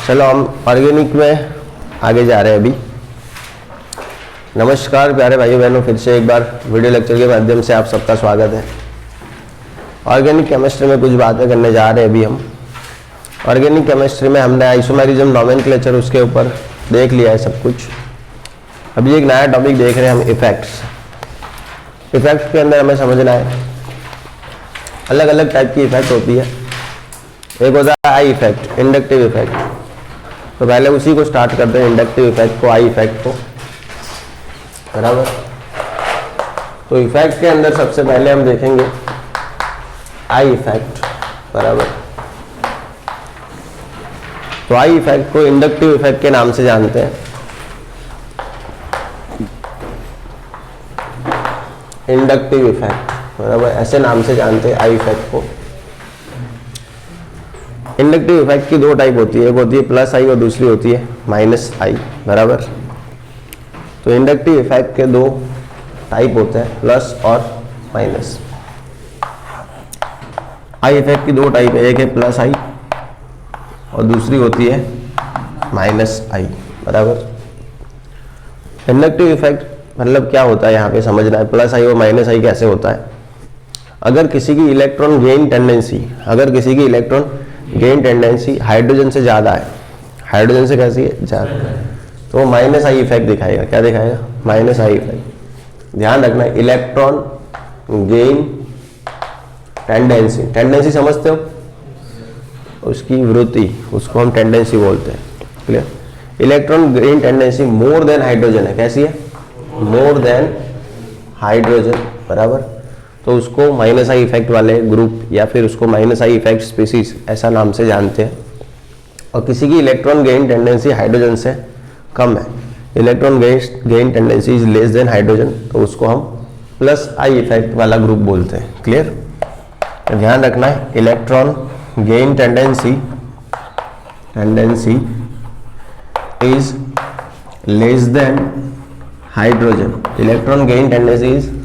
चलो हम ऑर्गेनिक में आगे जा रहे हैं अभी। नमस्कार प्यारे भाइयों बहनों, फिर से एक बार वीडियो लेक्चर के माध्यम से आप सबका स्वागत है। ऑर्गेनिक केमिस्ट्री में कुछ बातें करने जा रहे हैं अभी हम। ऑर्गेनिक केमिस्ट्री में हमने आइसोमेरिज्म नोमेनक्लेचर उसके ऊपर देख लिया है सब कुछ। अभी एक नया टॉपिक देख रहे हैं हम, इफेक्ट्स। इफेक्ट के अंदर हमें समझना है अलग अलग टाइप की इफेक्ट होती है। एक होता है आई इफेक्ट, इंडक्टिव इफेक्ट। तो पहले उसी को स्टार्ट करते हैं, इंडक्टिव इफेक्ट को, आई इफेक्ट को, बराबर। तो इफेक्ट के अंदर सबसे पहले हम देखेंगे आई इफेक्ट, बराबर। तो आई इफेक्ट को इंडक्टिव इफेक्ट के नाम से जानते हैं। इंडक्टिव इफेक्ट, बराबर, ऐसे नाम से जानते हैं आई इफेक्ट को। इंडक्टिव इफेक्ट की दो टाइप होती है, एक होती है प्लस आई और दूसरी होती है माइनस आई, बराबर। तो इंडक्टिव इफेक्ट के दो टाइप होते हैं, प्लस और माइनस। आई इफेक्ट की दो टाइप है, एक है प्लस आई और दूसरी होती है माइनस आई, बराबर। इंडक्टिव इफेक्ट मतलब क्या होता है यहाँ पे समझना है। प्लस आई और माइनस आई कैसे होता है। अगर किसी की इलेक्ट्रॉन गेन टेंडेंसी हाइड्रोजन से ज़्यादा है, हाइड्रोजन से कैसी है, ज़्यादा, तो माइनस आई इफेक्ट दिखाएगा। क्या दिखाएगा? Minus I effect. ध्यान रखना है, इलेक्ट्रॉन गेन टेंडेंसी समझते हो, उसकी वृत्ति, उसको हम टेंडेंसी बोलते हैं, clear. Electron gain tendency more than hydrogen है, कैसी है? मोर देन हाइड्रोजन, बराबर। तो उसको माइनस आई इफेक्ट वाले ग्रुप या फिर उसको माइनस आई इफेक्ट स्पीसीज ऐसा नाम से जानते हैं। और किसी की इलेक्ट्रॉन गेन टेंडेंसी हाइड्रोजन से कम है, electron gain tendency is less than hydrogen, तो उसको हम प्लस आई इफेक्ट वाला ग्रुप बोलते हैं, क्लियर। तो ध्यान रखना है, electron gain tendency is less than hydrogen, electron gain tendency is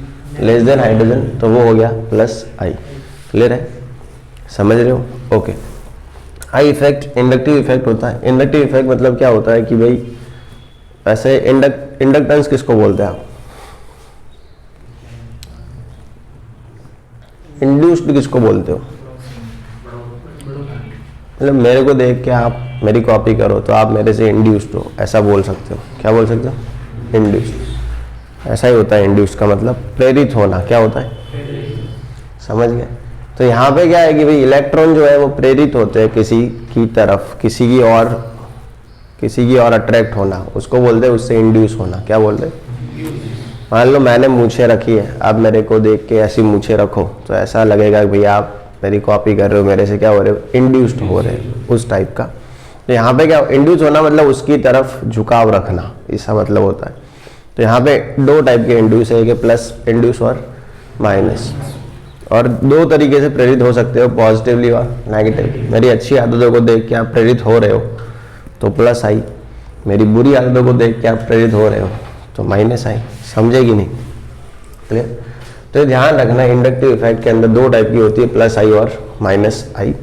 less than hydrogen, तो वो हो गया प्लस आई, क्लियर है, समझ रहे हो? Okay. I effect inductive effect होता है। इंडक्टिव इफेक्ट मतलब क्या होता है कि भाई वैसे इंडक्टेंस किसको बोलते हैं आप? इंड्यूस्ड किसको बोलते हो? मतलब मेरे को देख के आप मेरी कॉपी करो तो आप मेरे से इंड्यूस्ड हो, ऐसा बोल सकते हो। क्या बोल सकते हो? इंड्यूस्ड। ऐसा ही होता है इंड्यूस का मतलब प्रेरित होना। क्या होता है? समझ गए? तो यहाँ पे क्या है कि भाई इलेक्ट्रॉन जो है वो प्रेरित होते हैं किसी की तरफ, किसी की और अट्रैक्ट होना, उसको बोलते हैं उससे इंड्यूस होना। क्या बोलते हैं? मान लो मैंने मूछें रखी है, आप मेरे को देख के ऐसी मूछें रखो तो ऐसा लगेगा कि भैया आप मेरी कॉपी कर रहे हो, मेरे से क्या हो रहे हो? इंड्यूस्ड हो रहे हो, उस टाइप का। तो यहाँ पे क्या इंड्यूस होना मतलब उसकी तरफ झुकाव रखना, इसका मतलब होता है। तो यहाँ पे दो टाइप के इंड्यूस है, एक है प्लस इंड्यूस और माइनस। और दो तरीके से प्रेरित हो सकते हो, पॉजिटिवली और नेगेटिवली। मेरी अच्छी आदतों को देख के आप प्रेरित हो रहे हो तो प्लस आई, मेरी बुरी आदतों को देख के आप प्रेरित हो रहे हो तो माइनस आई। समझेगी नहीं? क्लियर? तो ध्यान रखना, इंडक्टिव इफेक्ट के अंदर दो टाइप की होती है, प्लस आई और माइनस आई।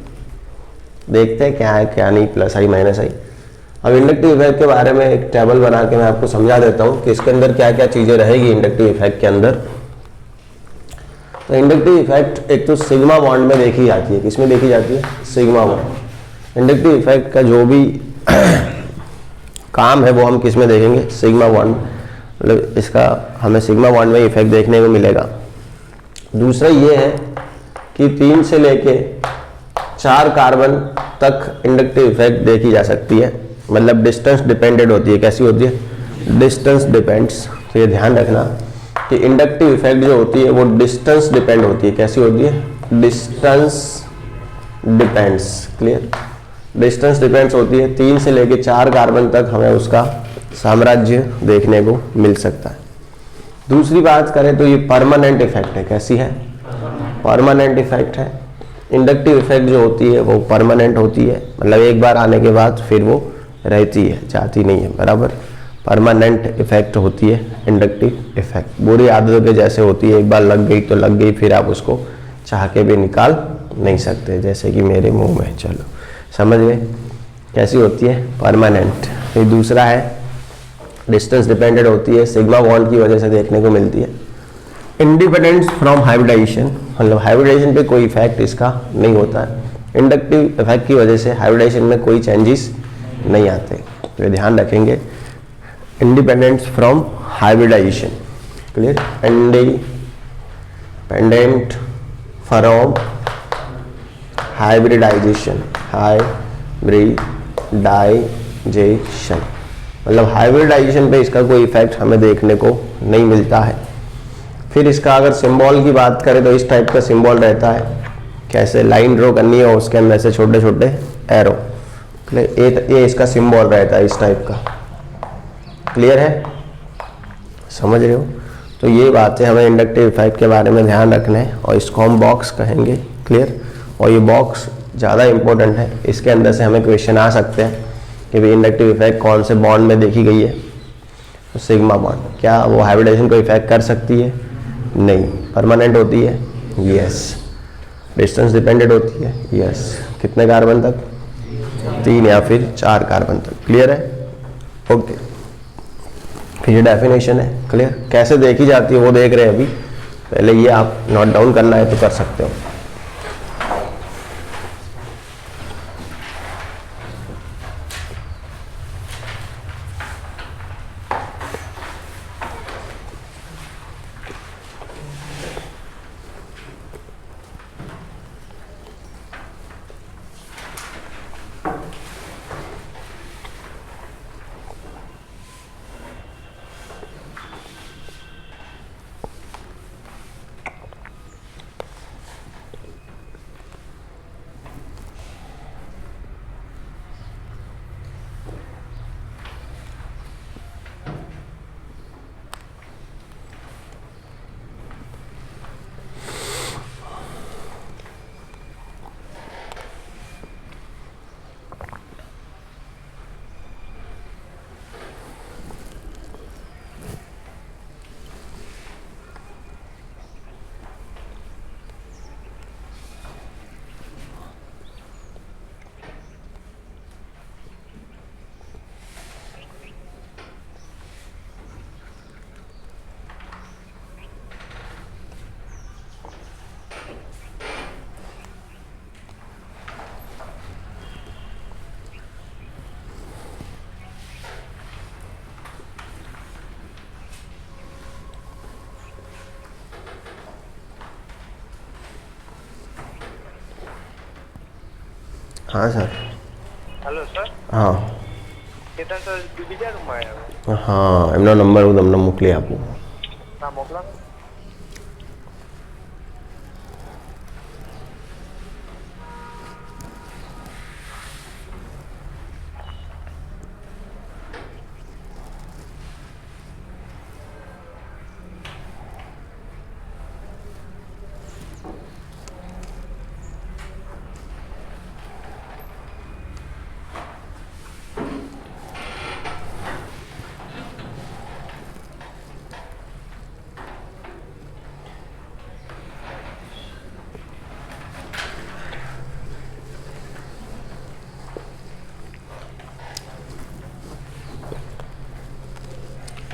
देखते हैं क्या है क्या नहीं प्लस आई माइनस आई। अब इंडक्टिव इफेक्ट के बारे में एक टेबल बना के मैं आपको समझा देता हूँ कि इसके अंदर क्या क्या चीज़ें रहेगी इंडक्टिव इफेक्ट के अंदर। तो इंडक्टिव इफेक्ट एक तो सिग्मा बॉन्ड में देखी जाती है। किसमें देखी जाती है? Sigma bond. इंडक्टिव इफेक्ट का जो भी काम है वो हम किस में देखेंगे? Sigma bond. मतलब इसका हमें सिग्मा बॉन्ड में इफेक्ट देखने को मिलेगा। दूसरा ये है कि 3 से लेके 4 कार्बन तक इंडक्टिव इफेक्ट देखी जा सकती है, मतलब डिस्टेंस डिपेंडेंट होती है। कैसी होती है? Distance depends. तो ये ध्यान रखना कि इंडक्टिव इफेक्ट जो होती है वो डिस्टेंस डिपेंड होती है। कैसी होती है? Distance depends, clear. Distance depends होती है। 3 से लेके 4 कार्बन तक हमें उसका साम्राज्य देखने को मिल सकता है। दूसरी बात करें तो ये परमानेंट इफेक्ट है। कैसी है? परमानेंट इफेक्ट है। इंडक्टिव इफेक्ट जो होती है वो परमानेंट होती है, मतलब एक बार आने के बाद फिर वो रहती है, जाती नहीं है, बराबर। परमानेंट इफेक्ट होती है इंडक्टिव इफेक्ट। बुरी आदतों के जैसे होती है, एक बार लग गई तो लग गई, फिर आप उसको चाह के भी निकाल नहीं सकते, जैसे कि मेरे मुंह में। चलो समझ गए। कैसी होती है? परमानेंट। फिर दूसरा है डिस्टेंस डिपेंडेंट होती है, सिग्मा बॉन्ड की वजह से देखने को मिलती है। इंडिपेंडेंस फ्रॉम हाइब्रिडाइजेशन, मतलब हाइब्रिडाइजेशन पे कोई इफेक्ट इसका नहीं होता है। इंडक्टिव इफेक्ट की वजह से हाइब्रिडाइजेशन में कोई चेंजेस नहीं आते, तो ये ध्यान रखेंगे। Independence from hybridization, clear? Independent from hybridization, hybridization मतलब हाइब्रिडाइजेशन पे इसका कोई इफेक्ट हमें देखने को नहीं मिलता है। फिर इसका अगर सिंबल की बात करें तो इस टाइप का सिंबल रहता है, कैसे लाइन ड्रॉ करनी है उसके अंदर से छोटे छोटे एरो, ये इसका सिंबल रहता है इस टाइप का। क्लियर है? समझ रहे हो? तो ये बातें हमें इंडक्टिव इफेक्ट के बारे में ध्यान रखना है और इसको हम बॉक्स कहेंगे। क्लियर? और ये बॉक्स ज़्यादा इंपॉर्टेंट है, इसके अंदर से हमें क्वेश्चन आ सकते हैं कि भाई इंडक्टिव इफेक्ट कौन से बॉन्ड में देखी गई है? तो सिग्मा बॉन्ड। क्या वो हाइब्रिडाइजेशन को इफेक्ट कर सकती है? नहीं। परमानेंट होती है? यस। डिस्टेंस डिपेंडेंट होती है? यस। कितने कार्बन तक? 3 या फिर 4 कार्बन तक। क्लियर है? ओके। फिर ये डेफिनेशन है। क्लियर? कैसे देखी जाती है वो देख रहे हैं अभी, पहले ये आप नोट डाउन करना है तो कर सकते हो। हाँ सर। Hello sir. हाँ કેતન સર બીજા રૂમમાં આવ્યા? હા, એમનો નંબર હું તમને મોકલી આપું। હા મોકલો।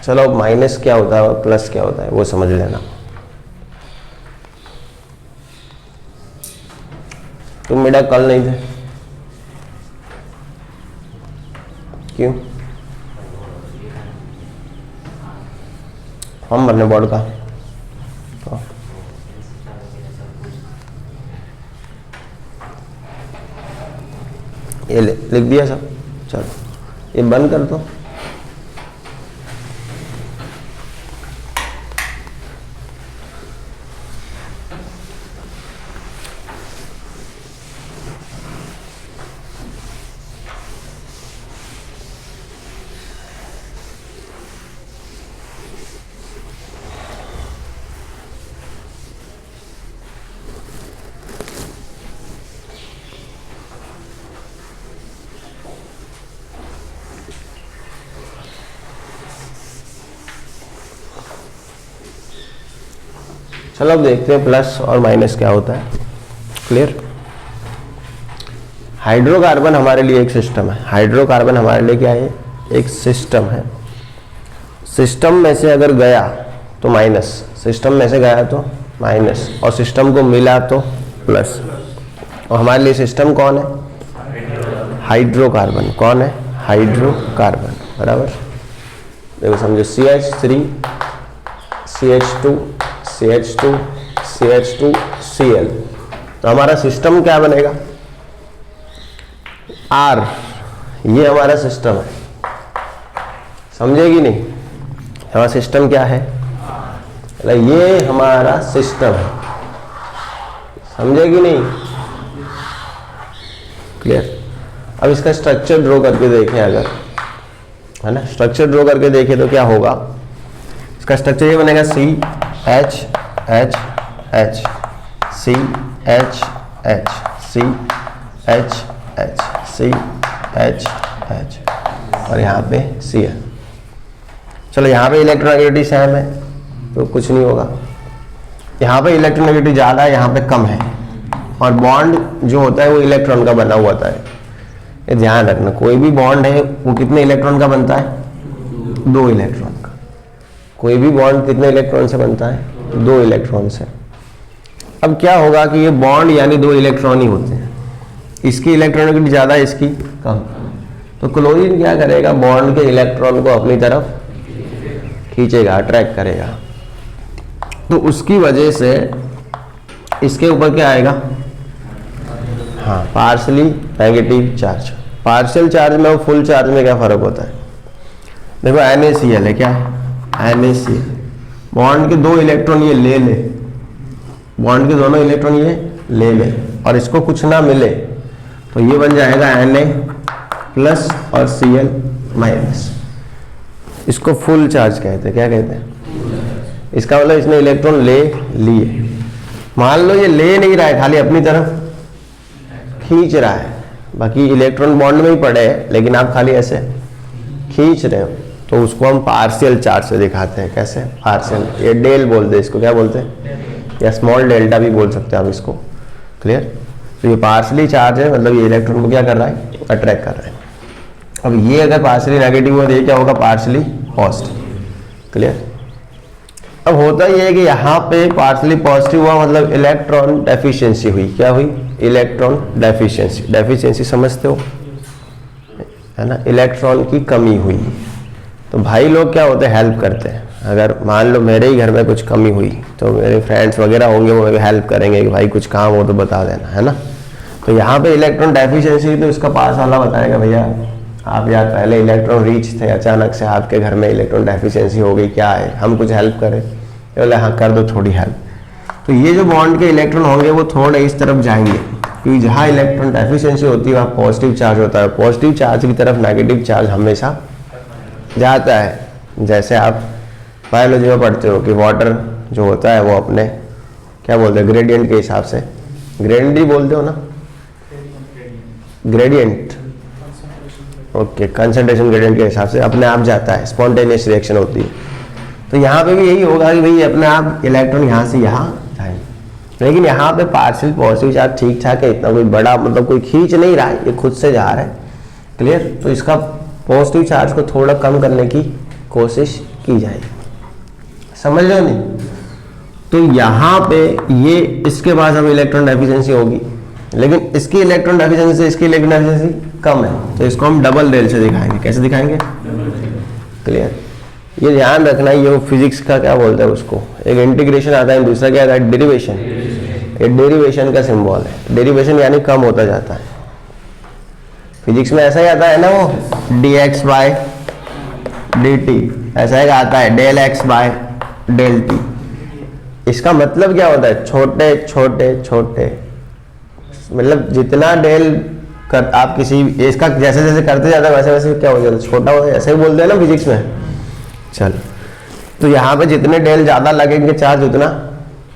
चलो अब माइनस क्या होता है और प्लस क्या होता है वो समझ लेना। तुम बेटा कल नहीं थे, क्यों? फॉर्म भरने बोर्ड का तो ये लिख दिया सब। चलो ये बंद कर दो। चलो अब देखते हैं प्लस और माइनस क्या होता है। क्लियर? हाइड्रोकार्बन हमारे लिए एक सिस्टम है। हाइड्रोकार्बन हमारे लिए क्या है? एक सिस्टम है। सिस्टम में से अगर गया तो माइनस, सिस्टम में से गया तो माइनस, और सिस्टम को मिला तो प्लस। और हमारे लिए सिस्टम कौन है? हाइड्रोकार्बन। कौन है? हाइड्रोकार्बन। बराबर। देखो समझो, CH3 CH2 CH2 CH2 Cl, तो हमारा सिस्टम क्या बनेगा? R। ये हमारा सिस्टम है, समझेगी नहीं? हमारा सिस्टम क्या है? ये हमारा सिस्टम है, समझेगी नहीं? क्लियर? अब इसका स्ट्रक्चर ड्रॉ करके देखें अगर, है ना, स्ट्रक्चर ड्रॉ करके देखें तो क्या होगा? इसका स्ट्रक्चर ये बनेगा CH H H CH H CH H CH H और यहाँ पे Cl। चलो यहाँ पे इलेक्ट्रोनेगेटिविटी सेम है तो कुछ नहीं होगा। यहाँ पे इलेक्ट्रोनेगेटिविटी ज़्यादा है, यहाँ पे कम है, और बॉन्ड जो होता है वो इलेक्ट्रॉन का बना हुआ होता है। ये ध्यान रखना, कोई भी बॉन्ड है वो कितने इलेक्ट्रॉन का बनता है? 2 इलेक्ट्रॉन का। कोई भी बॉन्ड कितने इलेक्ट्रॉन से बनता है? 2 इलेक्ट्रॉन से। अब क्या होगा कि ये बॉन्ड यानी 2 इलेक्ट्रॉन ही होते हैं, इसकी इलेक्ट्रॉनिक ज़्यादा है, इसकी कम। तो क्लोरीन क्या करेगा? बॉन्ड के इलेक्ट्रॉन को अपनी तरफ खींचेगा, अट्रैक्ट करेगा, तो उसकी वजह से इसके ऊपर क्या आएगा? हाँ, partially negative charge. Partial charge में और फुल चार्ज में क्या फ़र्क होता है? देखो NaCl है, क्या है? NaCl। बॉन्ड के 2 इलेक्ट्रॉन ये ले ले, बॉन्ड के दोनों इलेक्ट्रॉन ये ले ले, और इसको कुछ ना मिले तो ये बन जाएगा Na+ और Cl-। इसको फुल चार्ज कहते हैं। क्या कहते हैं? इसका मतलब इसने इलेक्ट्रॉन ले लिए। मान लो ये ले नहीं रहा है, खाली अपनी तरफ खींच रहा है, बाकी इलेक्ट्रॉन बॉन्ड में ही पड़े हैं, लेकिन आप खाली ऐसे खींच रहे हो, तो उसको हम पार्शियल चार्ज से दिखाते हैं। कैसे? पार्शियल। ये डेल बोलते हैं इसको, क्या बोलते हैं? या स्मॉल डेल्टा भी बोल सकते हैं आप इसको। क्लियर? तो ये पार्शियली चार्ज है, मतलब ये इलेक्ट्रॉन को क्या कर रहा है? अट्रैक्ट कर रहा है। अब ये अगर पार्शियली नेगेटिव हुआ तो ये क्या होगा? Partially positive. क्लियर? अब होता ये है कि यहाँ पे पार्शियली पॉजिटिव हुआ मतलब इलेक्ट्रॉन डेफिशिएंसी हुई। क्या हुई? Electron deficiency. डेफिशिएंसी समझते हो, है ना? इलेक्ट्रॉन की कमी हुई। तो भाई लोग क्या होते हैं? हेल्प करते हैं। अगर मान लो मेरे ही घर में कुछ कमी हुई तो मेरे फ्रेंड्स वगैरह होंगे, वो मेरे हेल्प करेंगे कि भाई कुछ काम हो तो बता देना, है ना? तो यहाँ पे इलेक्ट्रॉन डेफिशिएंसी, तो इसका पास वाला बताएगा भैया आप यार पहले इलेक्ट्रॉन रिच थे, अचानक से आपके घर में इलेक्ट्रॉन डेफिशिएंसी हो गई, क्या है, हम कुछ हेल्प करें? बोले हाँ कर दो थोड़ी हेल्प। तो ये जो बॉन्ड के इलेक्ट्रॉन होंगे वो थोड़े इस तरफ जाएंगे, क्योंकि जहाँ इलेक्ट्रॉन डेफिशिएंसी होती है वहाँ पॉजिटिव चार्ज होता है। पॉजिटिव चार्ज की तरफ नेगेटिव चार्ज हमेशा जाता है। जैसे आप बायोलॉजी में पढ़ते हो कि वाटर जो होता है वो अपने क्या बोलते हैं? ग्रेडियंट के हिसाब से। ग्रेडियंट ही बोलते हो ना? ग्रेडियंट, ओके, कंसंट्रेशन ग्रेडियंट के हिसाब से अपने आप जाता है, स्पॉन्टेनियस रिएक्शन होती है। तो यहाँ पे भी यही होगा कि भाई अपने आप इलेक्ट्रॉन यहाँ से यहाँ जाएंगे, लेकिन यहाँ पे पार्शियल पॉजिटिव चार्ज ठीक ठाक है, इतना कोई बड़ा मतलब कोई खींच नहीं रहा है, ये खुद से जा रहा है। क्लियर? तो इसका पॉजिटिव चार्ज को थोड़ा कम करने की कोशिश की जाएगी। समझ रहे हो नहीं? तो यहाँ पे ये इसके बाद अब इलेक्ट्रॉन डेफिशिएंसी होगी, लेकिन इसकी इलेक्ट्रॉन डेफिशिएंसी से इसकी इलेक्ट्रॉन डेफिशिएंसी कम है, तो इसको हम डबल रेल से दिखाएंगे। कैसे दिखाएंगे? क्लियर? ये ध्यान रखना, ये फिजिक्स का क्या बोलते हैं उसको, एक इंटीग्रेशन आता है, दूसरा क्या आता है? डेरिवेशन। ये डेरिवेशन का सिंबल है। डेरिवेशन यानी कम होता जाता है। फिजिक्स में ऐसा ही आता है ना, वो dx/dt ऐसा ही आता है, del(x/del t)। इसका मतलब क्या होता है? छोटे छोटे छोटे, मतलब जितना डेल कर आप किसी इसका जैसे जैसे करते जाता है वैसे वैसे क्या हो जाता है? छोटा हो, ऐसे ही बोलते हैं ना फिजिक्स में। चलो, तो यहाँ पे जितने डेल ज़्यादा लगेंगे चार्ज उतना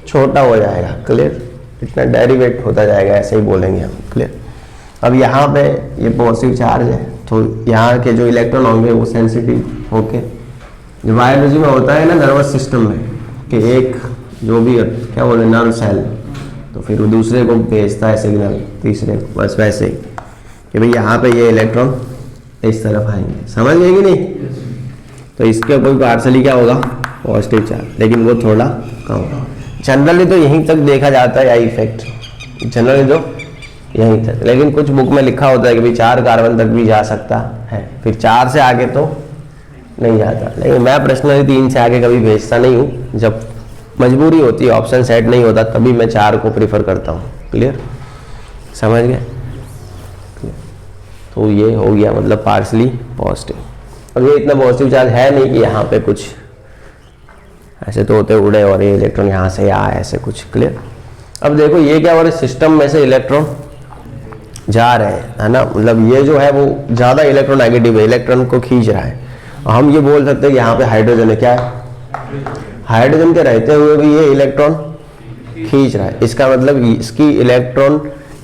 छोटा हो जाएगा। क्लियर? इतना डेरिवेट होता जाएगा, ऐसे ही बोलेंगे हम। क्लियर? अब यहाँ पे ये पॉजिटिव चार्ज है, तो यहाँ के जो इलेक्ट्रॉन होंगे वो सेंसिटिव होके, जो बायोलॉजी में होता है ना नर्वस सिस्टम में, कि एक जो भी क्या बोलते हैं नर्व सेल, तो फिर वो दूसरे को भेजता है सिग्नल, तीसरे को, बस वैसे ही। कि भाई यहाँ पे ये इलेक्ट्रॉन इस तरफ आएंगे, समझ गए कि नहीं? तो इसके कोई पार्सली क्या होगा, पॉजिटिव चार्ज, लेकिन वो थोड़ा कम होगा। जनरली तो यहीं तक देखा जाता है आई इफेक्ट, जनरली तो यहीं तक, लेकिन कुछ बुक में लिखा होता है कि भाई 4 कार्बन तक भी जा सकता है, फिर 4 से आगे तो नहीं जाता। लेकिन मैं पर्सनली 3 से आगे कभी भेजता नहीं हूँ, जब मजबूरी होती है, ऑप्शन सेट नहीं होता, तभी मैं 4 को प्रीफर करता हूँ। क्लियर, समझ गए? तो ये हो गया मतलब पार्सली पॉजिटिव। अब ये इतना पॉजिटिव चार्ज है नहीं कि यहाँ पे कुछ ऐसे तो होते उड़े और ये इलेक्ट्रॉन यहाँ से आए ऐसे कुछ। क्लियर। अब देखो ये क्या हो रहा है, सिस्टम में से इलेक्ट्रॉन जा रहे हैं, है ना, मतलब ये जो है वो ज़्यादा इलेक्ट्रोनेगेटिव है, इलेक्ट्रॉन को खींच रहा है। और हम ये बोल सकते हैं कि यहाँ पे हाइड्रोजन है, क्या है, हाइड्रोजन के रहते हुए भी ये इलेक्ट्रॉन खींच रहा है। इसका मतलब इसकी इलेक्ट्रॉन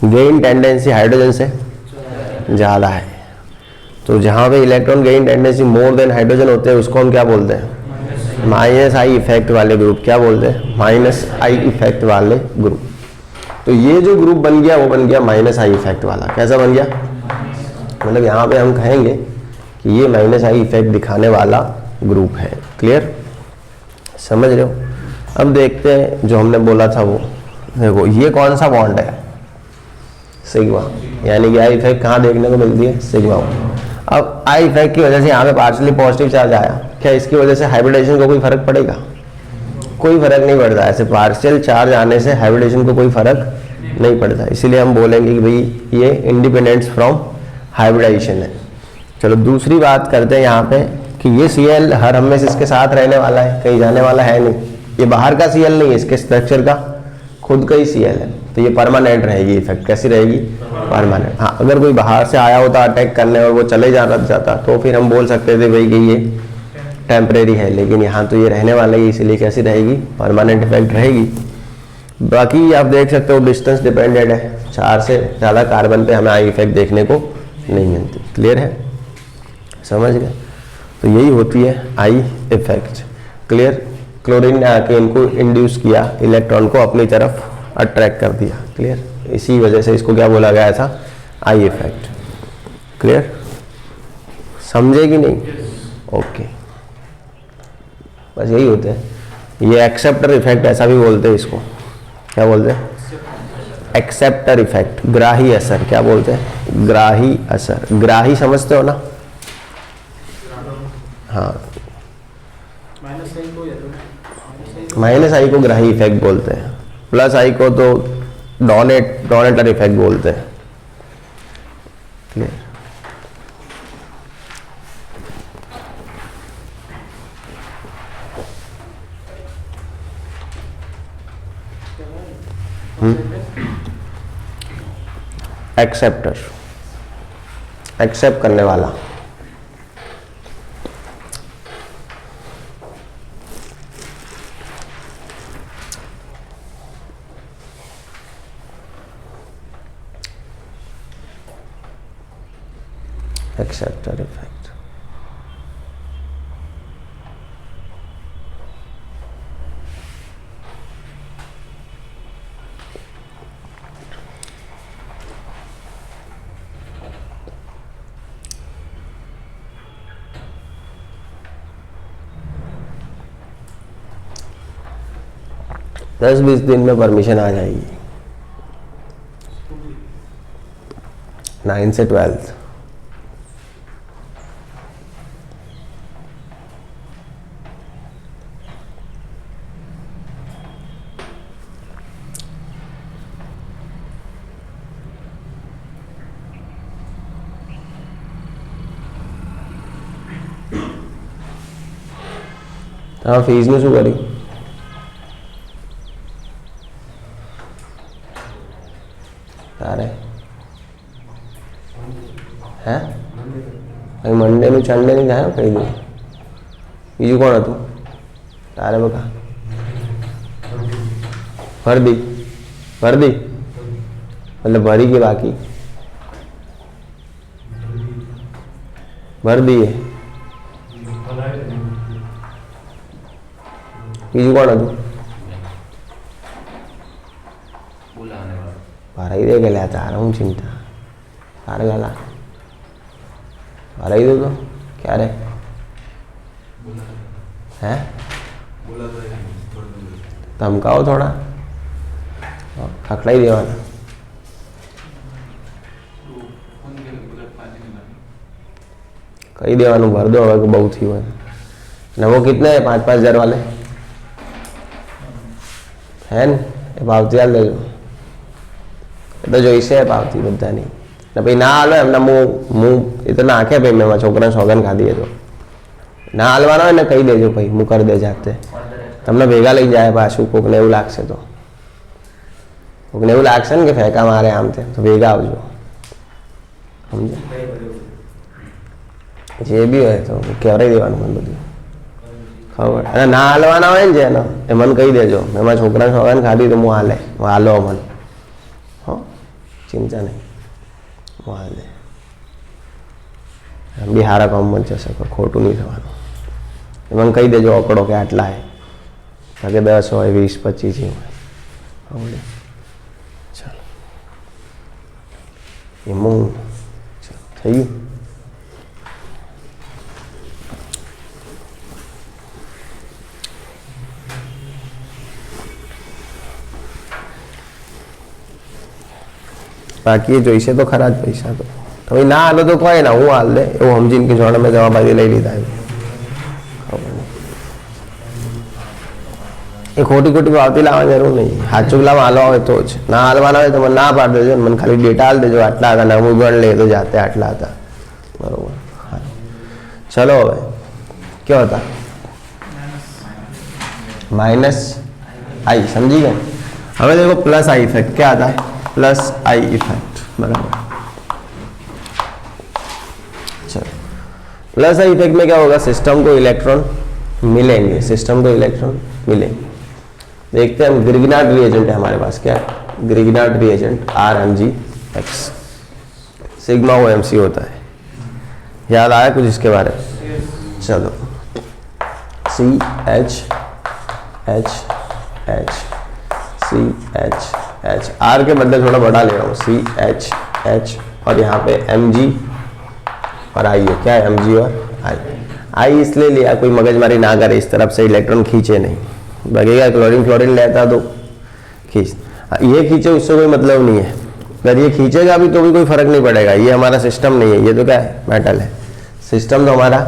गेन टेंडेंसी हाइड्रोजन से ज़्यादा है। तो जहाँ पे electron gain tendency more than hydrogen होते हैं उसको हम क्या बोलते हैं, माइनस आई इफेक्ट वाले ग्रुप। क्या बोलते हैं, माइनस आई इफेक्ट वाले ग्रुप। तो ये जो ग्रुप बन गया वो बन गया माइनस आई इफेक्ट वाला। कैसा बन गया, मतलब यहाँ पे हम कहेंगे कि ये माइनस आई इफेक्ट दिखाने वाला ग्रुप है। क्लियर, समझ रहे हो? अब देखते हैं जो हमने बोला था वो, देखो ये कौन सा बॉन्ड है, सिग्मा, यानी कि आई इफेक्ट कहाँ देखने को मिलती है, सिग्मा। अब आई इफेक्ट की वजह से यहाँ पे पार्शियली पॉजिटिव चार्ज आया, क्या इसकी वजह से हाइब्रिडेशन को कोई फर्क पड़ेगा? कोई फर्क नहीं पड़ता। ऐसे पार्शियल चार्ज आने से हाइब्रिडेशन को कोई फर्क नहीं पड़ता, इसीलिए हम बोलेंगे कि भाई ये इंडिपेंडेंस फ्रॉम हाइब्रिडेशन है। चलो दूसरी बात करते हैं यहाँ पे कि ये Cl हर हमेशा इसके साथ रहने वाला है, कहीं जाने वाला है नहीं। ये बाहर का Cl नहीं है, इसके स्ट्रक्चर का खुद का ही Cl है, तो ये परमानेंट रहेगी इफेक्ट। कैसी रहेगी, परमानेंट। हाँ, अगर कोई बाहर से आया होता अटैक करने और वो चले जाता तो फिर हम बोल सकते थे भाई कि ये टेम्परेरी है, लेकिन यहाँ तो ये रहने वाला है, इसीलिए कैसी रहेगी, परमानेंट इफेक्ट रहेगी। बाकी आप देख सकते हो डिस्टेंस डिपेंडेंट है, 4 से ज़्यादा कार्बन पे हमें आई इफेक्ट देखने को नहीं मिलती। क्लियर है, समझ गए? तो यही होती है आई इफेक्ट। क्लियर। क्लोरीन ने आके इनको इंड्यूस किया, इलेक्ट्रॉन को अपनी तरफ अट्रैक्ट कर दिया। क्लियर, इसी वजह से इसको क्या बोला गया था, आई इफेक्ट। क्लियर, समझे कि नहीं? ओके, बस यही होते हैं। ये एक्सेप्टर इफेक्ट ऐसा भी बोलते हैं इसको, क्या बोलते हैं, एक्सेप्टर इफेक्ट, ग्राही असर। क्या बोलते हैं, ग्राही असर। ग्राही समझते हो ना? हाँ, माइनस आई को ग्राही इफेक्ट बोलते हैं, प्लस आई को तो डोनेटर इफेक्ट बोलते हैं। क्लियर। एक्सेप्टर, एक्सेप्ट करने वाला। Acceptor effect. दस 20 दिन में परमिशन आ जाएगी, 9 से 12। हाँ, फीस में शू करी તારે હે અહીં મંડેનું ચંડેની જાય કહી દઉં. બીજું કોણ હતું તારે બકા? ભરદી ભરદી मतलब भरी के बाकी भर दिए. બીજું કોણ હતું? ભરાઈ દે કે લે તારે હું ચિંતા. हार गाला भरा ही दो तो क्या रे है ધમકાવો થોડા ખખડાઈ દેવાના કહી દેવાનું ભર દો હવે કે બહુ થયું હોય ને वो कितने है 5-5 हज़ार वाले है ને એ ભાવથી હાલ દેજો એ તો જોઈશે ભાવથી બધાની ને ભાઈ ના હાલો એમના હું એ તો નાખે ભાઈ મેં છોકરાને સોગન ખાધી તો ના હાલવાનો હોય ને કહી દેજો ભાઈ હું કરી દે જાતે તમને ભેગા લઈ જાય પાછું કોકને એવું લાગશે તો કોકને એવું લાગશે ને કે ફેંકા મારે આમ તેમ તો ભેગા આવજો સમજે જે બી હોય તો કહેવાય દેવાનું મને બધું ખબર અને ના હાલવાના હોય ને જેનો એ મને કહી દેજો મેં મારા છોકરાને સોગન ખાધી તો હું હાલો મને હો ચિંતા નહીં હું હાલ દે એમ બી સારા કામમાં જ જશે ખોટું નહીં થવાનું એ મને કહી દેજો આંકડો કે આટલા હે કે 10 હોય 20 25 ही હોય ચાલો એમાં થઈ ગયું બાકી જોઈશે તો ખરા જ પૈસા તો ભાઈ ના હાલો તો કોઈ ના હું હાલ દે એવું સમજીને કે જોડે મેં જવાબદારી લઈ લીધા એ ખોટી ખોટી વાવતી લાવવાની જરૂર નહીં સાચું લાવવા હાલવા હોય તો જ ના હાલવાના હોય તો મને ના પાડી દેજો મને ખાલી ડેટા હાલ દેજો આટલા હતા ને હું ગણ લે તો જાતે આટલા હતા બરોબર હા ચલો હવે क्या होता माइनस आई समझी गए हमें देखो प्लस आई इफेक्ट क्या आता है प्लस आई इफेक्ट बराबर चलो प्लस आई इफेक्ट में क्या होगा सिस्टम को इलेक्ट्रॉन मिलेंगे सिस्टम को इलेक्ट्रॉन मिलेंगे देखते हैं हम ग्रिग्नार्ड रिएजेंट है हमारे पास क्या है Grignard reagent RMgX sigma OMc होता है याद आया कुछ इसके बारे में चलो CH H H CH H R के बदले थोड़ा बड़ा ले रहा हूँ CH H और यहाँ पे Mg और I है क्या है Mg और I इसलिए लिया कोई मगजमारी ना करे इस तरफ से इलेक्ट्रॉन खींचे नहीं लगेगा क्लोरीन लेता तो खींच ये खींचे उससे कोई मतलब नहीं है अगर ये खींचेगा भी तो भी कोई फर्क नहीं पड़ेगा ये हमारा सिस्टम नहीं है ये तो क्या है मेटल है सिस्टम तो हमारा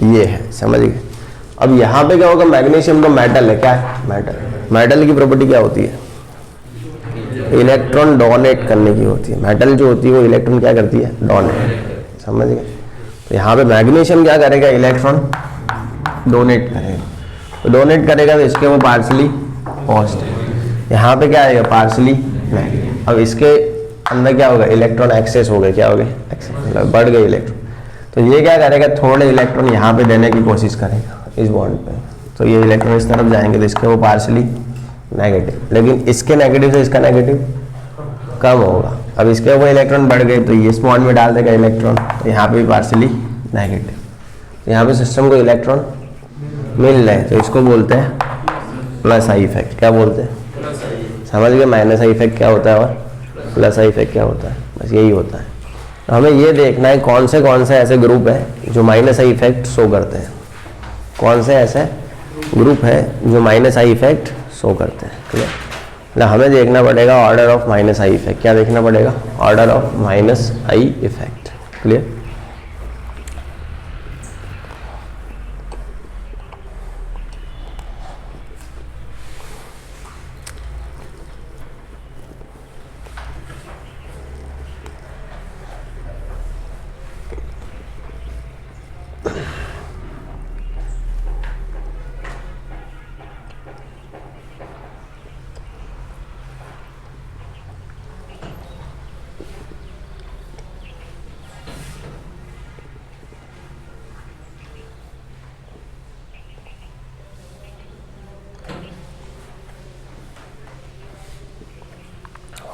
ये है समझ गए अब यहाँ पे क्या होगा मैग्नीशियम तो मेटल है क्या है मेटल की प्रॉपर्टी क्या होती है इलेक्ट्रॉन डोनेट करने की होती है मेटल जो होती है वो इलेक्ट्रॉन क्या करती है डोनेट समझ गए तो यहाँ पे मैग्नीशियम क्या करेगा इलेक्ट्रॉन डोनेट करेगा तो डोनेट करेगा तो इसके वो पार्सली पॉजिटिव यहाँ पे क्या आएगा पार्सली नेगेटिव अब इसके अंदर क्या होगा इलेक्ट्रॉन एक्सेस हो गए क्या हो गए एक्सेस बढ़ गए इलेक्ट्रॉन तो ये क्या करेगा थोड़े इलेक्ट्रॉन यहाँ पे देने की कोशिश करेगा इस बॉन्ड पे तो ये इलेक्ट्रॉन इस तरफ जाएंगे तो इसके वो पार्सली नेगेटिव लेकिन इसके नेगेटिव से इसका नेगेटिव कम होगा अब इसके वो इलेक्ट्रॉन बढ़ गए तो ये इस बॉन्ड में डाल देगा इलेक्ट्रॉन तो यहाँ पे भी पार्सली नेगेटिव तो यहाँ पे सिस्टम को इलेक्ट्रॉन मिल रहे तो इसको बोलते हैं प्लस आई इफेक्ट क्या बोलते हैं समझ गए माइनस आई इफेक्ट क्या होता है और प्लस आई इफेक्ट क्या होता है बस यही होता है तो हमें ये देखना है कौन से ऐसे ग्रुप है जो माइनस आई इफेक्ट शो करते हैं कौन से ऐसे ग्रुप है जो माइनस आई इफेक्ट शो करते हैं क्लियर मतलब हमें देखना पड़ेगा order of minus I effect क्या देखना पड़ेगा order of minus I effect clear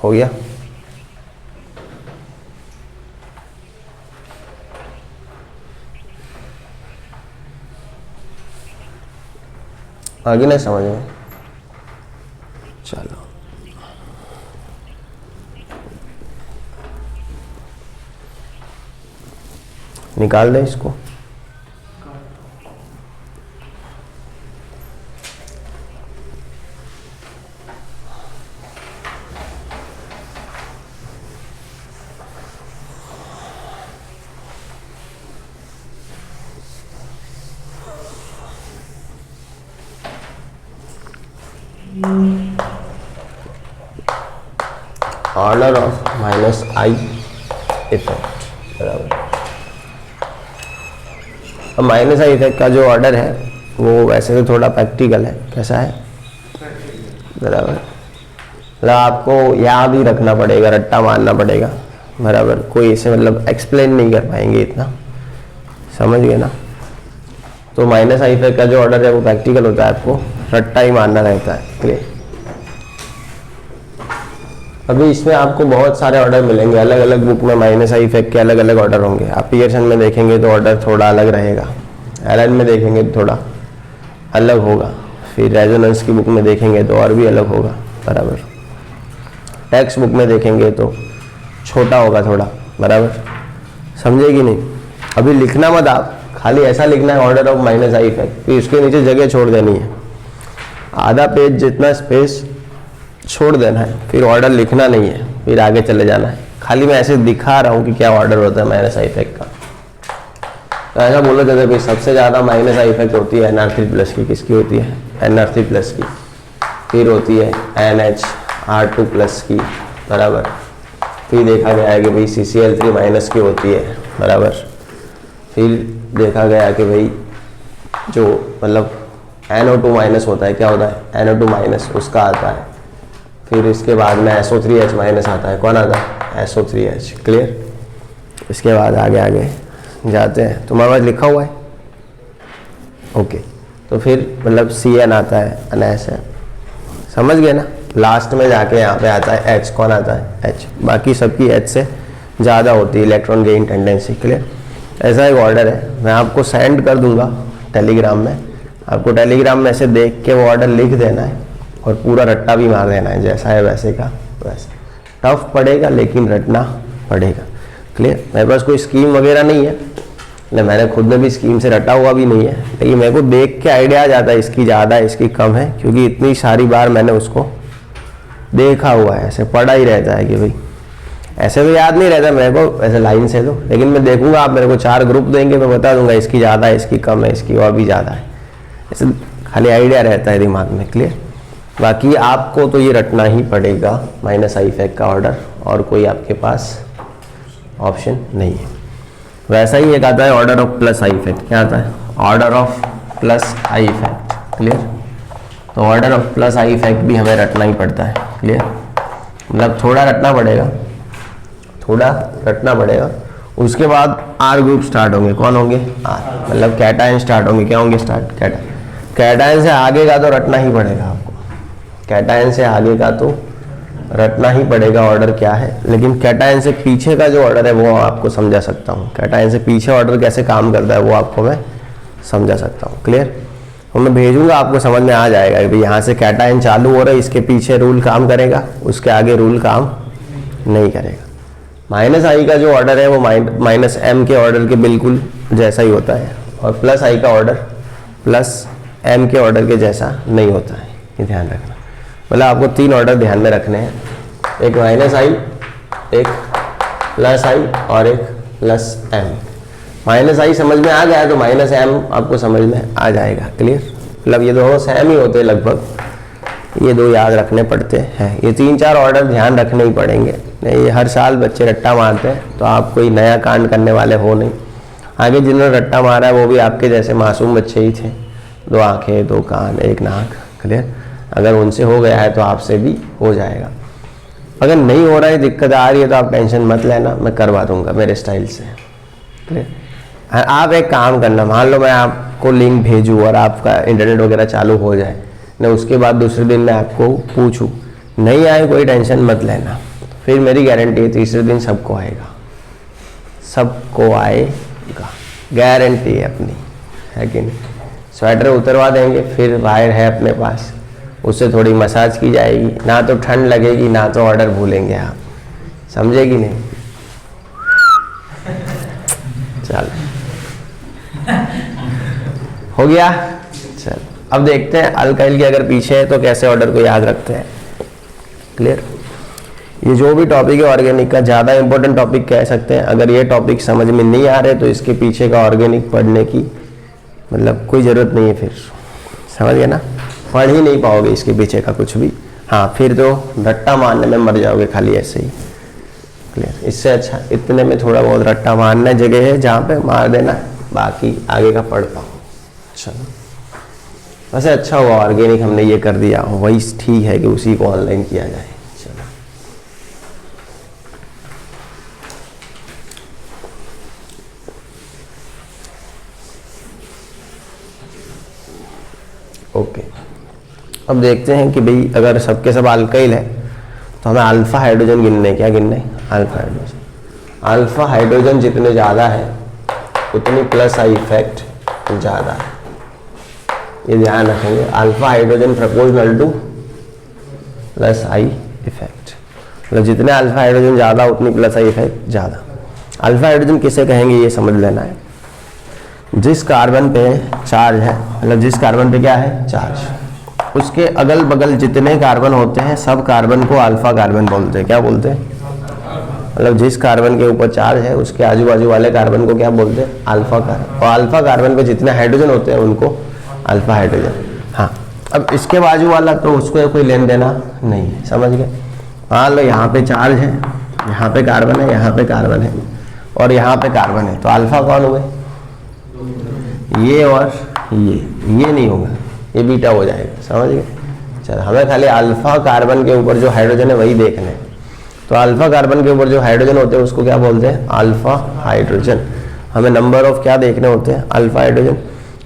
हो गया आगे नहीं समझ में चलो निकाल दें इसको। Order of minus I effect बराबर। अब माइनस आई इफेक्ट का जो ऑर्डर है वो वैसे तो थोड़ा प्रैक्टिकल है। कैसा है? बराबर। मतलब आपको याद ही रखना पड़ेगा, रट्टा मारना पड़ेगा बराबर। कोई इसे मतलब एक्सप्लेन नहीं कर पाएंगे इतना, समझ गए ना? तो माइनस आई इफेक्ट का जो ऑर्डर है वो प्रैक्टिकल होता है, आपको रट्टा ही मारना रहता है। क्लियर? अभी इसमें आपको बहुत सारे ऑर्डर मिलेंगे, अलग अलग बुक में माइनस आई इफेक्ट के अलग अलग ऑर्डर होंगे। आप पियर्सन में देखेंगे तो ऑर्डर थोड़ा अलग रहेगा, एलन में देखेंगे तो थोड़ा अलग होगा, फिर रेजोनेंस की बुक में देखेंगे तो और भी अलग होगा बराबर। टेक्स्ट बुक में देखेंगे तो छोटा होगा थोड़ा बराबर। समझे कि नहीं? अभी लिखना मत आप, खाली ऐसा लिखना है order of minus I effect, फिर उसके नीचे जगह छोड़ देनी है, आधा पेज जितना स्पेस छोड़ देना है, फिर ऑर्डर लिखना नहीं है, फिर आगे चले जाना है। खाली मैं ऐसे दिखा रहा हूँ कि क्या ऑर्डर होता है माइनस आई इफेक्ट का। तो ऐसा बोला जाता है भाई सबसे ज़्यादा माइनस आई इफेक्ट होती है NR3+ की। किसकी होती है? NR3+ की। फिर होती है NHR2+ की बराबर। फिर देखा गया है कि भाई CCl3- की होती है बराबर। फिर देखा गया कि भाई जो मतलब NO2- होता है, क्या होता है? NO2- उसका आता है। फिर इसके बाद में SO3H- आता है। कौन आता है? SO3H। क्लियर? इसके बाद आगे जाते हैं। तुम्हारे पास लिखा हुआ है? ओके। तो फिर मतलब CN आता है, NS है, समझ गए ना? लास्ट में जाके यहाँ पे आता है H। कौन आता है? H। बाकी सबकी H से ज़्यादा होती है इलेक्ट्रॉन गेन टेंडेंसी। क्लियर? ऐसा एक ऑर्डर है, मैं आपको सेंड कर दूंगा टेलीग्राम में। आपको टेलीग्राम में ऐसे देख के वो ऑर्डर लिख देना है और पूरा रट्टा भी मार देना है, जैसा है वैसे का वैसे। टफ पड़ेगा लेकिन रटना पड़ेगा। क्लियर? मेरे पास कोई स्कीम वगैरह नहीं है, मैंने खुद में भी स्कीम से रटा हुआ भी नहीं है, लेकिन मेरे को देख के आइडिया आ जाता है इसकी ज़्यादा है इसकी कम है, क्योंकि इतनी सारी बार मैंने उसको देखा हुआ है। ऐसे पढ़ा ही रहता है कि भाई ऐसे तो याद नहीं रहता मेरे को ऐसे लाइन से तो, लेकिन मैं देखूंगा आप मेरे को 4 ग्रुप देंगे, मैं बता दूंगा इसकी ज़्यादा है, इसकी कम है, इसकी और भी ज़्यादा है। ऐसे खाली आइडिया रहता है दिमाग में। क्लियर? बाकी आपको तो ये रटना ही पड़ेगा माइनस आई इफेक्ट का ऑर्डर, और कोई आपके पास ऑप्शन नहीं है। वैसा ही एक आता है order of plus I effect. क्या आता है? Order of plus I effect. Clear? तो order of plus I effect भी हमें रटना ही पड़ता है। क्लियर? मतलब थोड़ा रटना पड़ेगा, उसके बाद आर ग्रुप स्टार्ट होंगे। कौन होंगे? आर, मतलब कैटायन स्टार्ट होंगे। क्या होंगे? स्टार्ट कैटायन से आगे का तो रटना ही पड़ेगा आपको, कैटायन से आगे का तो रटना ही पड़ेगा ऑर्डर क्या है। लेकिन कैटायन से पीछे का जो ऑर्डर है वो आपको समझा सकता हूँ। कैटायन से पीछे ऑर्डर कैसे काम करता है वो आपको मैं समझा सकता हूँ। क्लियर? तो मैं भेजूंगा, आपको समझ में आ जाएगा कि यहाँ से कैटायन चालू हो रहा है, इसके पीछे रूल काम करेगा, उसके आगे रूल काम नहीं करेगा। माइनस आई का जो ऑर्डर है वो माइनस एम के ऑर्डर के बिल्कुल जैसा ही होता है, और प्लस आई का ऑर्डर प्लस एम के ऑर्डर के जैसा नहीं होता है। ये ध्यान रखना। मतलब आपको 3 ऑर्डर ध्यान में रखने हैं, एक माइनस आई, एक प्लस आई और एक प्लस एम। माइनस आई समझ में आ गया तो माइनस एम आपको समझ में आ जाएगा। क्लियर? मतलब ये दोनों सेम ही होते हैं लगभग, ये 2 याद रखने पड़ते हैं। ये 3-4 ऑर्डर ध्यान रखने ही पड़ेंगे, नहीं हर साल बच्चे रट्टा मारते हैं तो आप कोई नया कांड करने वाले हो नहीं। आगे जिन्होंने रट्टा मारा है वो भी आपके जैसे मासूम बच्चे ही थे, 2 आँखें 2 कान 1 नाक। क्लियर? अगर उनसे हो गया है तो आपसे भी हो जाएगा। अगर नहीं हो रहा है, दिक्कत आ रही है, तो आप टेंशन मत लेना, मैं करवा दूंगा मेरे स्टाइल से। क्लियर? आप एक काम करना, मान लो मैं आपको लिंक भेजूँ और आपका इंटरनेट वगैरह चालू हो जाए ना, उसके बाद दूसरे दिन मैं आपको पूछूं नहीं आए, कोई टेंशन मत लेना, फिर मेरी गारंटी है तीसरे दिन सबको आएगा, सबको आएगा, गारंटी है अपनी, है कि नहीं? स्वेटर उतरवा देंगे, फिर वायर है अपने पास, उससे थोड़ी मसाज की जाएगी, ना तो ठंड लगेगी ना तो ऑर्डर भूलेंगे आप, समझे कि नहीं? चलो। हो गया। चल अब देखते हैं अल्काइल के अगर पीछे है तो कैसे ऑर्डर को याद रखते हैं। क्लियर। ये जो भी टॉपिक है ऑर्गेनिक का ज़्यादा इंपॉर्टेंट टॉपिक कह सकते हैं। अगर ये टॉपिक समझ में नहीं आ रहे तो इसके पीछे का ऑर्गेनिक पढ़ने की मतलब कोई ज़रूरत नहीं है। फिर समझ गए ना, पढ़ ही नहीं पाओगे इसके पीछे का कुछ भी। हाँ फिर तो रट्टा मारने में मर जाओगे खाली ऐसे ही। क्लियर। इससे अच्छा इतने में थोड़ा बहुत रट्टा मारना जगह है जहाँ पे मार देना, बाकी आगे का पढ़ पाओ। चलो वैसे अच्छा हुआ ऑर्गेनिक हमने ये कर दिया, वही ठीक है कि उसी को ऑनलाइन किया जाए। चलो ओके। अब देखते हैं कि भाई अगर सबके सब अल्काइल है तो हमें अल्फा हाइड्रोजन गिनने, क्या गिनने, अल्फा हाइड्रोजन। अल्फा हाइड्रोजन जितने ज़्यादा है उतनी प्लस आई इफेक्ट ज़्यादा है, ये ध्यान रखेंगे। Alpha hydrogen proportional two plus I effect, मतलब जितने अल्फा हाइड्रोजन ज़्यादा उतनी प्लस आई इफेक्ट ज़्यादा। अल्फा हाइड्रोजन किसे कहेंगे ये समझ लेना है। जिस कार्बन पे चार्ज है, मतलब जिस कार्बन पे क्या है चार्ज, उसके अगल बगल जितने कार्बन होते हैं सब कार्बन को अल्फा कार्बन बोलते हैं। क्या बोलते हैं, मतलब जिस कार्बन के ऊपर चार्ज है उसके आजू बाजू वाले कार्बन को क्या बोलते हैं, अल्फा कार्बन। और अल्फा कार्बन पे जितने हाइड्रोजन होते हैं उनको अल्फा हाइड्रोजन। हाँ अब इसके बाजू वाला तो उसको कोई लेन देना नहीं है, समझ गए। मान लो यहाँ पे चार्ज है, यहाँ पे कार्बन है, यहाँ पे कार्बन है और यहाँ पे कार्बन है, तो अल्फा कौन हुए, ये और ये नहीं होगा, ये बीटा हो जाएगा, समझ गए। चल हमें खाली अल्फा कार्बन के ऊपर जो हाइड्रोजन है वही देखना है। तो अल्फा कार्बन के ऊपर जो हाइड्रोजन होते हैं उसको क्या बोलते हैं, अल्फा हाइड्रोजन। हमें नंबर ऑफ क्या देखने होते हैं, अल्फा हाइड्रोजन।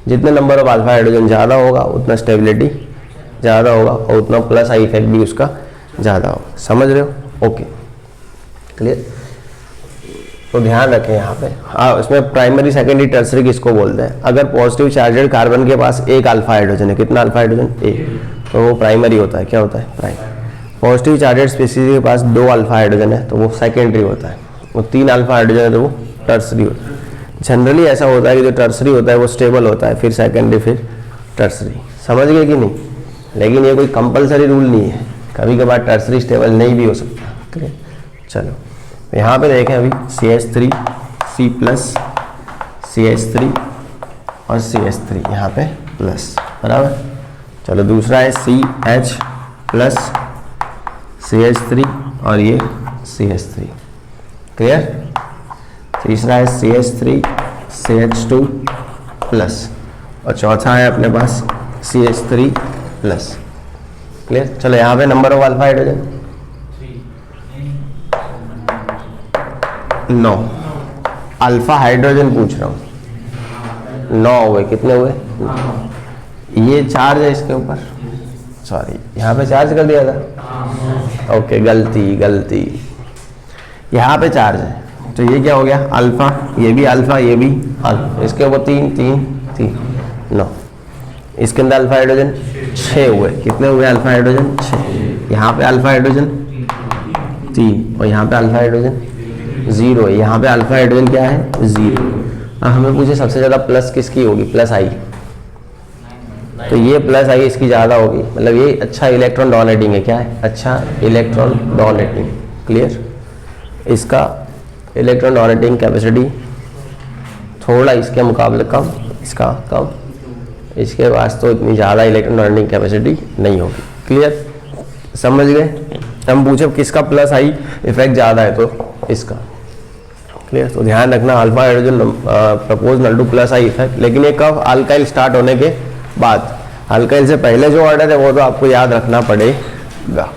जितने नंबर ऑफ अल्फा हाइड्रोजन ज़्यादा होगा उतना स्टेबिलिटी ज़्यादा होगा और उतना प्लस आई इफेक्ट भी उसका ज़्यादा होगा, समझ रहे हो। Okay clear. तो ध्यान रखें यहाँ पे। हाँ इसमें प्राइमरी सेकेंडरी टर्सरी किसको बोलते हैं, अगर पॉजिटिव चार्जेड कार्बन के पास एक अल्फा हाइड्रोजन है, कितना अल्फा हाइड्रोजन, एक, तो वो प्राइमरी होता है। क्या होता है, प्राइमरी। पॉजिटिव चार्जेड स्पीसीज के पास 2 अल्फा हाइड्रोजन है तो वो सेकेंडरी होता है। वो 3 अल्फा हाइड्रोजन है तो वो टर्सरी होता है। जनरली ऐसा होता है कि जो टर्सरी होता है वो स्टेबल होता है, फिर सेकेंडरी, फिर टर्सरी। समझ गए कि नहीं। लेकिन ये कोई कंपलसरी रूल नहीं है, कभी कभार टर्सरी स्टेबल नहीं भी हो सकता। ठीक है चलो यहाँ पे देखें अभी CH3 C+ CH3 और CH3 यहाँ पे प्लस, बराबर। चलो दूसरा है CH+ CH3 और ये CH3, क्लियर। तीसरा है CH3 CH2+ और चौथा है अपने पास CH3+, क्लियर। चलो यहाँ पे number of alpha hydrogen 9 alpha hydrogen पूछ रहा हूँ, 9 हुए, कितने हुए, ये चार्ज है इसके ऊपर, सॉरी यहाँ पे चार्ज कर दिया था, ओके गलती, यहाँ पे चार्ज है तो ये क्या हो गया अल्फा, ये भी अल्फा, ये भी अल्फा, इसके ऊपर 3 9, इसके अंदर अल्फा हाइड्रोजन 6 हुए, कितने हुए अल्फा हाइड्रोजन 6, यहाँ पे अल्फा हाइड्रोजन 3 और यहाँ पे अल्फा हाइड्रोजन 0 है, यहाँ पे अल्फा हाइड्रोजन क्या है 0। अब हमें पूछे सबसे ज़्यादा प्लस किसकी होगी, प्लस आई, तो ये प्लस आई इसकी ज़्यादा होगी, मतलब ये अच्छा इलेक्ट्रॉन डोनेटिंग है। क्या है, अच्छा इलेक्ट्रॉन डोनेटिंग, क्लियर। इसका इलेक्ट्रॉन डोनेटिंग कैपेसिटी थोड़ा इसके मुकाबले कम, इसका कम, इसके पास तो इतनी ज़्यादा इलेक्ट्रॉन डोनेटिंग कैपेसिटी नहीं होगी, क्लियर, समझ गए। हम पूछे किसका प्लस आई इफेक्ट ज़्यादा है तो इसका, क्लियर। तो ध्यान रखना alpha hydrogen proportional two plus I effect, लेकिन ये कब, अल्काइल स्टार्ट होने के बाद। अल्काइल से पहले जो ऑर्डर है वो तो आपको याद रखना पड़ेगा।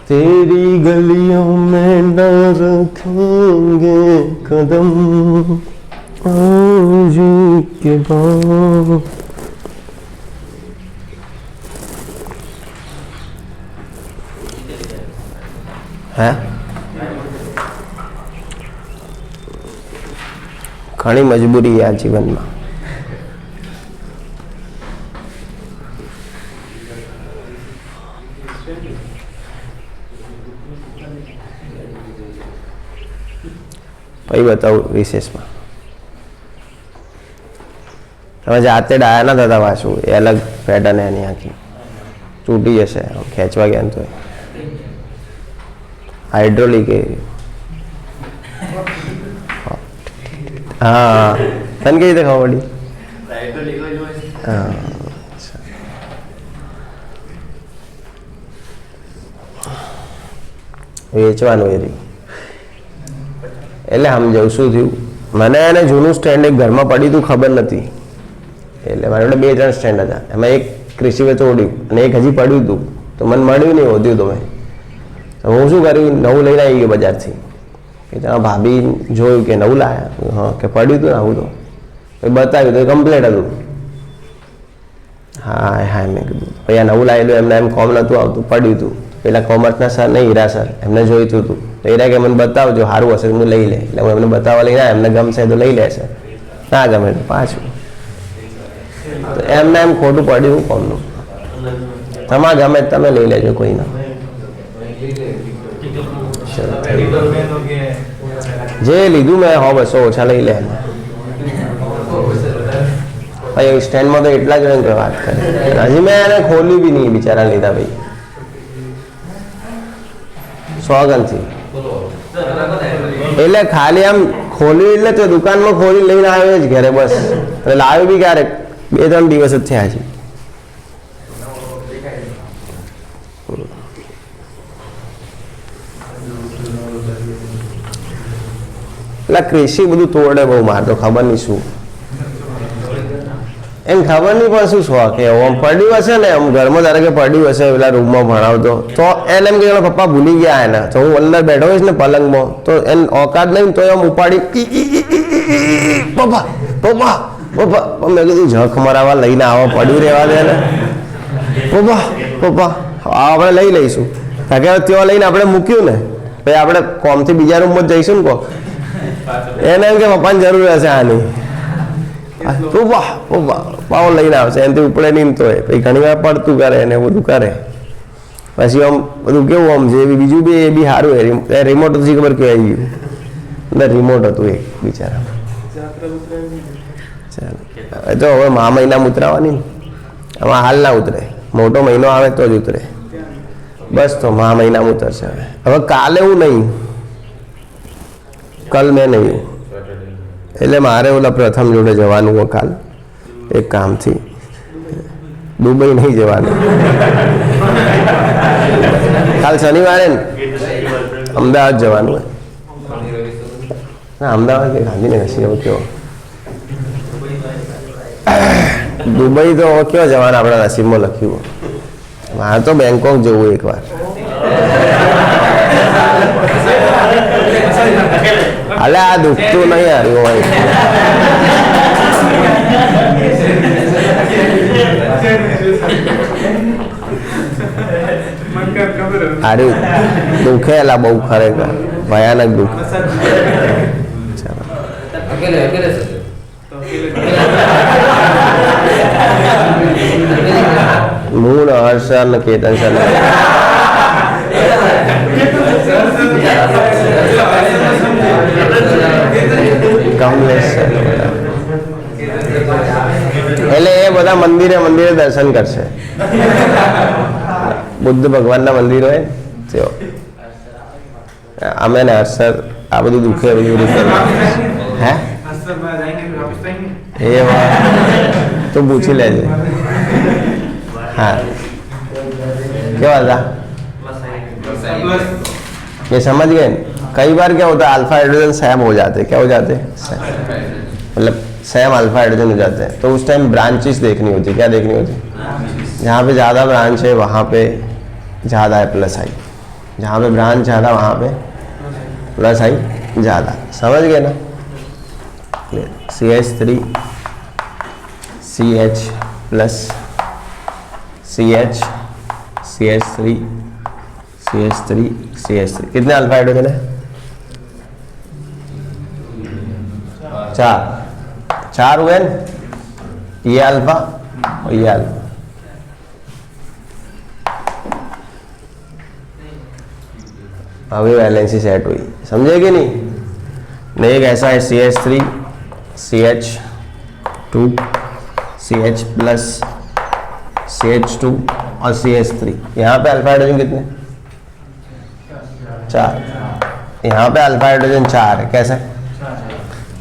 तेरी गलियों में न रखेंगे कदम आज के बाद। है घणी मजबूरी है जीवन में। पही बताऊँ रिसेस में તમે જાતે ડાયા ના થતા પાછું એ અલગ પેટર્ન એની આખી તૂટી જશે ખેંચવા ગયા ને તો હાઇડ્રોલિક એ હા તને કઈ રીતે ખબર પડી હા વેચવાનું એ રહ્યું એટલે સમજાવું શું થયું મને એને જૂનું સ્ટેન્ડ એક ઘરમાં પડ્યું હતું ખબર નથી એટલે મારી જોડે 2-3 સ્ટેન્ડ હતા એમાં એક ક્રિશિવે તોડ્યું અને એક હજી પડ્યું હતું તો મને મળ્યું નહીં હોતું તો મેં તો હું શું કર્યું નવું લઈને આવી ગયો બજારથી કે ત્યાં ભાભી જોયું કે નવું લાયા હા કે પડ્યું હતું ને આવું તો પછી બતાવ્યું તો કમ્પ્લેટ હતું હા હા મેં કીધું પછી આ નવું લાવેલું એમને એમ કોમ નહોતું આવતું પડ્યું હતું પેલા કોમર્સના સર ને હીરા સર એમને જોઈતું હતું તો હીરા કે મને બતાવજો સારું હશે હું લઈ લે એટલે હું એમને બતાવવા લઈને એમને ગમશે તો લઈ લેશે ના ગમે તો પાછું તો એમને એમ ખોટું પડ્યું કોમનું તમારે ગમે તમે લઈ લેજો કોઈ ના જે લીધું મેં 100-200 ઓછા લઈ લે ભાઈ સ્ટેન્ડમાં તો એટલા જ વાત કરે હજી મેં એને ખોલ્યું બી નહીં બિચારા લીધા ભાઈ સોગંદથી એટલે ખાલી આમ ખોલ્યું એટલે તો દુકાનમાં ખોલી લઈને આવ્યો જ ઘરે બસ એટલે લાવ્યો બી ક્યારેક 2-3 દિવસ જ થયા છે એટલે કૃષિ બધું તોડે બહુ મારતો ખબર નહીં શું એમ ખબર નહીં પણ શું શોખ કે આમ પડ્યું હશે ને આમ ઘરમાં ધારે કે પડ્યું હશે પેલા રૂમમાં ભણાવતો તો એને એમ કે પપ્પા ભૂલી ગયા એને તો હું અંદર બેઠો હોઈશ ને પલંગમાં તો એને ઓકાત નહીં તો એમ ઉપાડી પપ્પા પપ્પા પપ્પા મેં કીધું જખ મરાવા લઈને આવો પડ્યું રહેવા દે ને પપ્પા પપ્પા આપણે લઈ લઈશું કારણ કે ત્યાં લઈને આપણે મૂક્યું ને પછી આપણે કોમથી બીજા રૂમમાં જઈશું ને કોક એને એમ કે પપ્પાની જરૂર હશે આની પપ્પા પપ્પા પાવો લઈને આવશે એનાથી ઉપડે નહીં તો પછી ઘણી વાર પડતું કરે ને બધું કરે પછી આમ બધું કેવું આમ જે બીજું બી એ બી સારું એ રિમોટ પછી ખબર કે આવી ગયું અંદર રિમોટ હતું એક બિચારા ચાલો તો હવે મહિનામાં ઉતરાવાની ને આમાં હાલ ના ઉતરે મોટો મહિનો આવે તો જ ઉતરે બસ તો મહિનામાં ઉતરશે હવે કાલે હું નહીં કલ મેં નહીં એટલે મારે ઓલા પ્રથમ જોડે જવાનું હોય કાલ એક કામથી દુબઈ નહીં જવાનું કાલ શનિવારે ને અમદાવાદ જવાનું હોય ના અમદાવાદ કે ગાંધીનગર છે કેવો દુબઈ તો કેવો જવાના આપણા નસીબમાં લખ્યું મારે તો બેંકોક જવું એકવાર અલે આ દુખતું નહીં આવ્યું હોય આર્યું દુખે એલા બહુ ખરેખર ભયાનક દુઃખ હું ને હર્ષર ને કેતન સર કમલેશ એટલે એ બધા મંદિરે દર્શન કરશે બુદ્ધ ભગવાનના મંદિર હોય તેઓ અમે ને હર્ષર આ બધું દુખે બધું હે એ વાત તું પૂછી લેજે हाँ क्या था ये समझ गए कई बार क्या होता है अल्फा हाइड्रोजन सैम हो जाते क्या हो जाते मतलब सैम अल्फा हाइड्रोजन हो जाते हैं तो उस टाइम ब्रांचेस देखनी होती क्या देखनी होती जहाँ पे ज़्यादा ब्रांच है वहाँ पे ज़्यादा है प्लस आई जहाँ पे ब्रांच ज़्यादा वहाँ पे प्लस आई ज़्यादा, समझ गए ना? CH3 CH plus CH CH3 CH3 CH3, कितने अल्फा हाइड्रोजन है? 4 हुए ना? ये अल्फा और ये अल्फा। अभी वैलेंसी सेट हुई, समझे कि नहीं एक ऐसा है CH3 CH2 CH plus CH2 और CH3। यहाँ पे अल्फा हाइड्रोजन कितने? 4। यहाँ पे अल्फा हाइड्रोजन 4 है, कैसा है?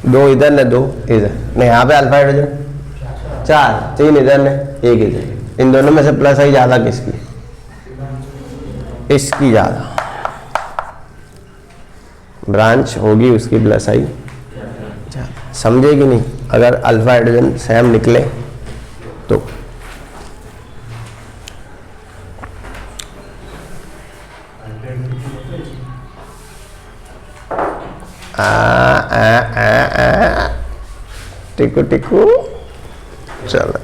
2 इधर ने 2 इधर नहीं, यहाँ पे अल्फा हाइड्रोजन 4, 3 इधर ने 1 इधर। इन दोनों में से प्लस आई ज़्यादा किसकी? इसकी ज़्यादा, ब्रांच होगी उसकी प्लस आई, समझे कि नहीं? अगर अल्फा हाइड्रोजन सेम निकले तो टिकू टिकू चलो।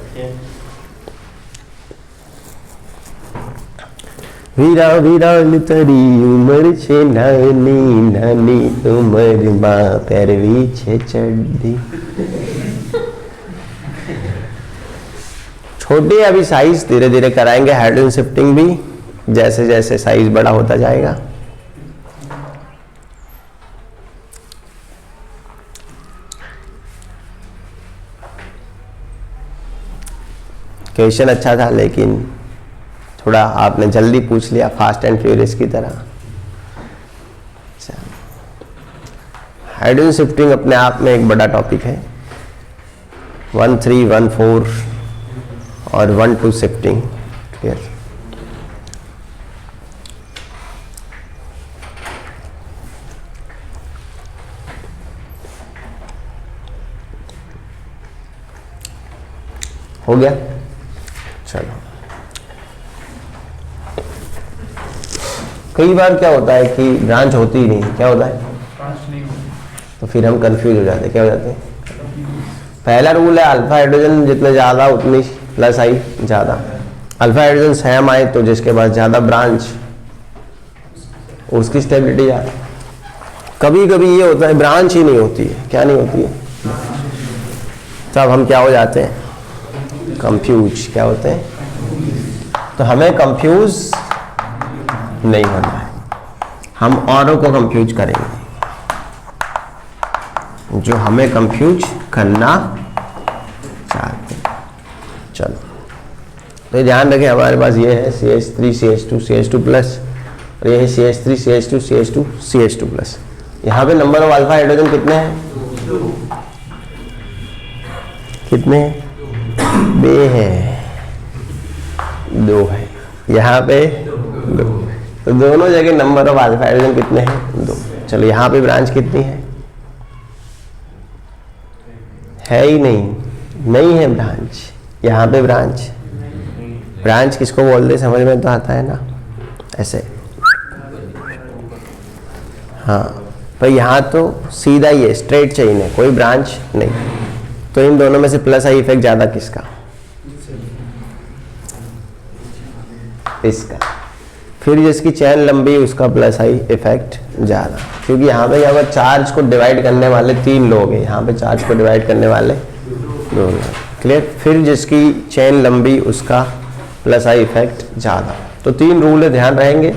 वीरा वीरा तरी उमर छे नानी नानी उमर मां पैरवी छे चढ़ी। छोटी अभी साइज धीरे धीरे कराएंगे, हाइड्रोजन शिफ्टिंग भी जैसे जैसे साइज बड़ा होता जाएगा। क्वेश्चन अच्छा था लेकिन थोड़ा आपने जल्दी पूछ लिया, फास्ट एंड फ्यूरियस की तरह। हाइड्रोजन शिफ्टिंग अपने आप में एक बड़ा टॉपिक है। 1, 3, 1, 4 और 1, 2 शिफ्टिंग, क्लियर? हो गया? चलो। कई बार क्या होता है कि ब्रांच होती ही नहीं, क्या होता है? तो फिर हम कंफ्यूज हो जाते हैं, क्या हो जाते हैं? पहला रूल है अल्फा हाइड्रोजन जितने ज़्यादा उतनी प्लस आई ज़्यादा। अल्फा हाइड्रोजन सेम आए तो जिसके पास ज़्यादा ब्रांच उसकी स्टेबिलिटी ज़्यादा। कभी कभी ये होता है ब्रांच ही नहीं होती है, क्या नहीं होती है? तब हम क्या हो जाते हैं? कंफ्यूज। क्या होते हैं? तो हमें कंफ्यूज नहीं होना है, हम औरों को कंफ्यूज करेंगे जो हमें कंफ्यूज करना चाहते हैं। चलो, तो ध्यान रखें हमारे पास ये है CH3 CH2 CH2 प्लस, और ये है CH3 CH2 CH2 CH2 plus. यहाँ पे नंबर ऑफ अल्फा हाइड्रोजन कितने हैं? कितने हैं? 2 है, 2 है। यहाँ पे 2, तो दोनों जगह नंबर ऑफ अल्फा हाइड्रोजन कितने हैं? 2। चलो, यहाँ पे ब्रांच कितनी है ही नहीं है ब्रांच। यहाँ पे ब्रांच किसको बोलते समझ में तो आता है ना, ऐसे। हाँ, पर यहाँ तो सीधा ही है, स्ट्रेट चेन है, कोई ब्रांच नहीं। तो इन दोनों में से प्लस आई इफेक्ट ज्यादा किसका? इसका। फिर जिसकी चैन लंबी उसका प्लस आई इफेक्ट ज़्यादा, क्योंकि यहाँ पे अगर चार्ज को डिवाइड करने वाले 3 लोग हैं, यहाँ पे चार्ज को डिवाइड करने वाले 2 लोग, क्लियर? फिर जिसकी चैन लंबी उसका प्लस आई इफेक्ट ज़्यादा। तो 3 रूल है, ध्यान रहेंगे।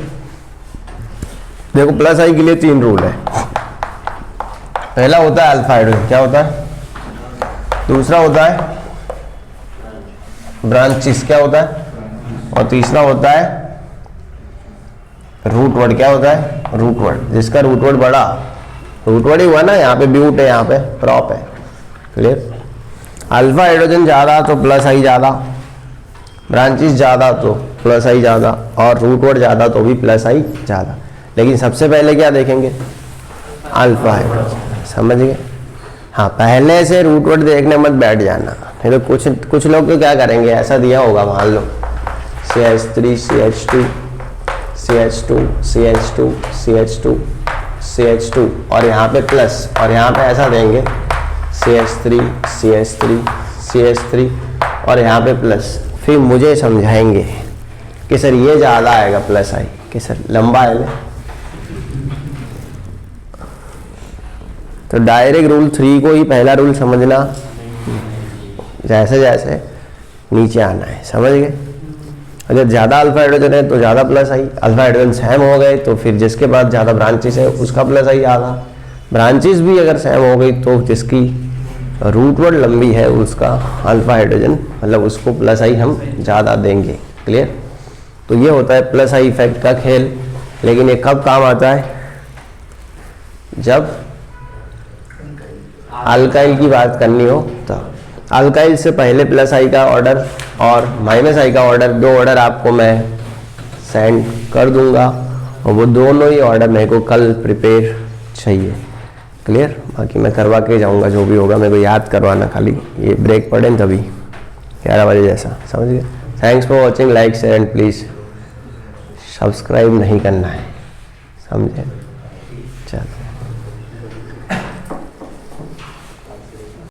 देखो, प्लस आई के लिए 3 रूल है। पहला होता है अल्फा हाइड्रोजन, क्या होता है? दूसरा होता है ब्रांचेस, क्या होता है? और तीसरा होता है रूट वर्ड, क्या होता है? Root word. जिसका रूट वर्ड बड़ा, रूट वर्ड ही हुआ ना, यहाँ पे ब्यूट है, यहाँ पे प्रॉप है, क्लियर? अल्फा हाइड्रोजन ज़्यादा तो प्लस आई ज़्यादा, ब्रांचेस ज़्यादा तो प्लस आई ज़्यादा, और रूट वर्ड ज़्यादा तो भी प्लस आई ज़्यादा। लेकिन सबसे पहले क्या देखेंगे? अल्फा हाइड्रोजन, समझ गए? हाँ, पहले से रूट वर्ड देखने मत बैठ जाना, नहीं तो कुछ लोग तो क्या करेंगे, ऐसा दिया होगा, मान लो CH3 CH2 CH2 CH2 CH2 CH2 और यहाँ पे प्लस, और यहाँ पे ऐसा देंगे CH3 CH3 CH3 और यहाँ पे प्लस। फिर मुझे समझाएंगे कि सर ये ज़्यादा आएगा प्लस आई, कि सर लंबा है ना। तो डायरेक्ट रूल 3 को ही पहला रूल समझना, जैसे जैसे नीचे आना है, समझ गए। अगर ज़्यादा अल्फा हाइड्रोजन है तो ज़्यादा प्लस आई, अल्फा हाइड्रोजन सेम हो गए तो फिर जिसके बाद ज़्यादा ब्रांचेस है उसका प्लस आई आधा, ब्रांचेस भी अगर सेम हो गई तो जिसकी रूट वर्ड लंबी है उसका अल्फा हाइड्रोजन मतलब उसको प्लस आई हम ज़्यादा देंगे। क्लियर। तो ये होता है प्लस आई इफेक्ट का खेल। लेकिन ये कब काम आता है, जब अल्काइल की बात करनी हो तब। अल्काइल से पहले प्लस आई का ऑर्डर और माइनस आई का ऑर्डर, दो ऑर्डर आपको मैं सेंड कर दूंगा और वो दोनों ही ऑर्डर मेरे को कल प्रिपेयर चाहिए। क्लियर। बाकी मैं करवा के जाऊंगा, जो भी होगा मेरे को याद करवाना, खाली ये ब्रेक पड़े तभी 11 बजे जैसा, समझ गए। Thanks for watching, like share and please subscribe नहीं करना है, समझे। चलो।